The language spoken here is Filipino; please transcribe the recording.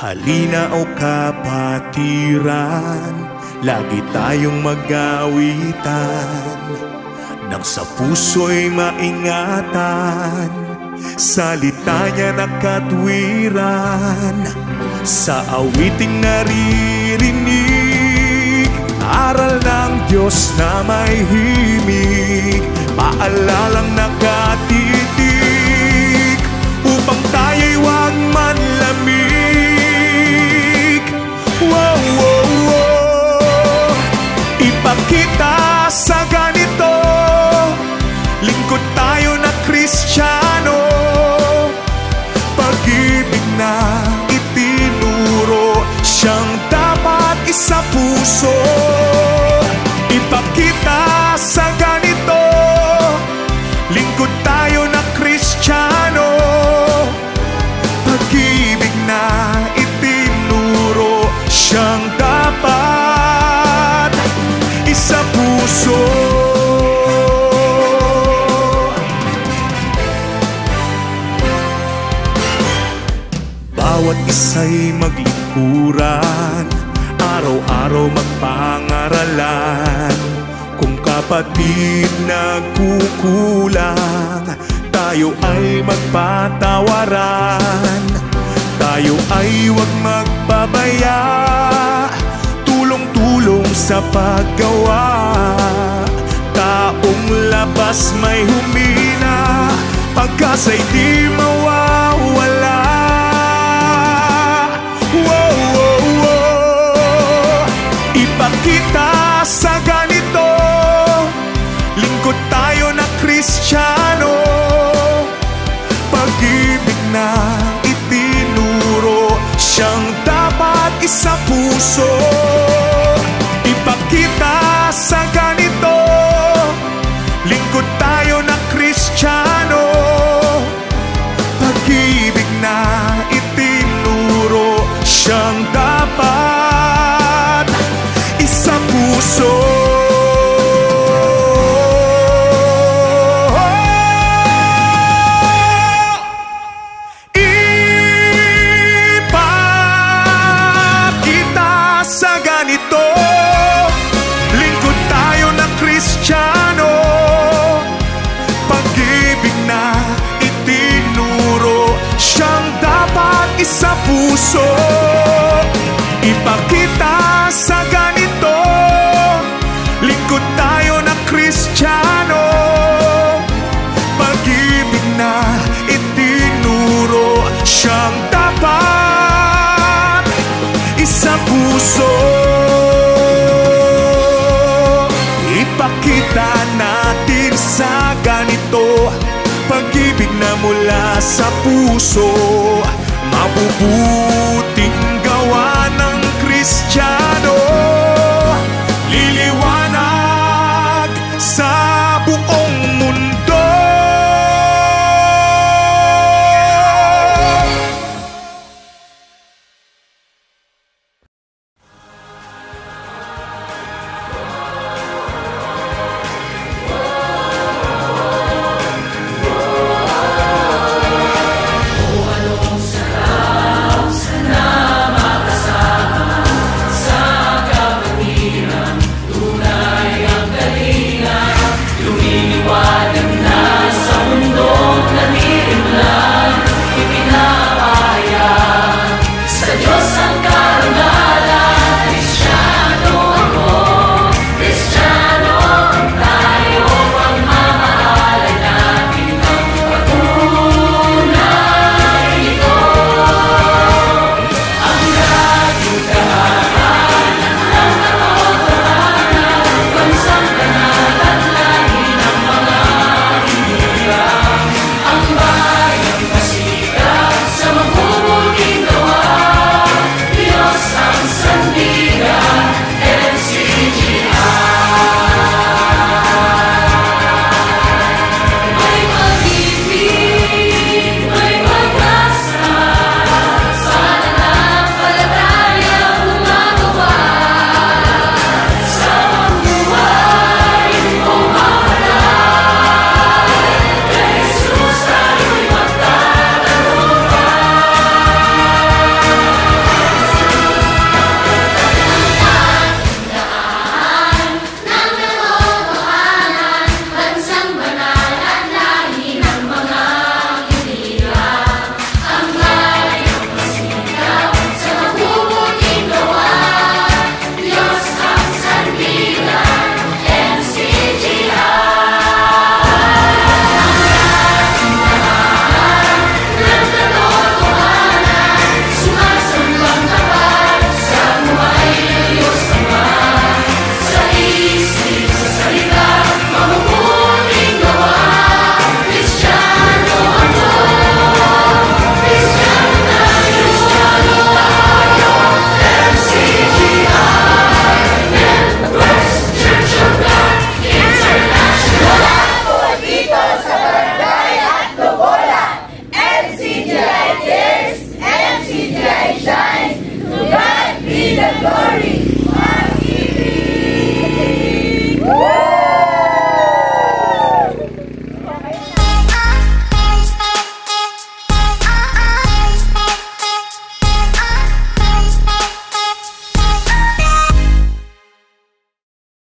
Halina o kapatiran, lagi tayong mag-awitan, nang sa puso'y maingatan, salita niya na katwiran. Sa awiting naririnig, aral ng Diyos na may himig, paalalang nakatitig, upang tayo'y huwag manlamig. Wow, wow, wow. Ipakita sa ganito, lingkod tayo na Kristiyano, pag-ibig na itinuro, siyang dapat isa puso. Ipakita sa ganito, lingkod tayo na Kristiyano, pag-ibig na itinuro, siyang dapat isa puso. Bawat isa'y maglingkuran, araw-araw magpangaralan. Kung kapatid nagkukulang, tayo ay magpatawaran. Tayo ay huwag magpabaya, tulong-tulong sa paggawa. Taong labas may humina, pag-asa'y di mawawala. Wow, wow, wow. Ipakita sa ganito, lingkod tayo na Kristiyano, pag-ibig na itinuro, siyang dapat isa puso. Ipakita sa ganito, lingkod tayo na Kristiyano, pag-ibig na itinuro, siyang dapat isa puso. Ipakita sa ganito, lingkod tayo na Kristiyano, pag-ibig na itinuro, siyang dapat isa puso. Ipakita sa ganito, lingkod tayo na Kristiyano, pag-ibig na itinuro, siyang dapat isa puso. Ipakita natin sa ganito, pag-ibig na mula sa puso, mabubuhay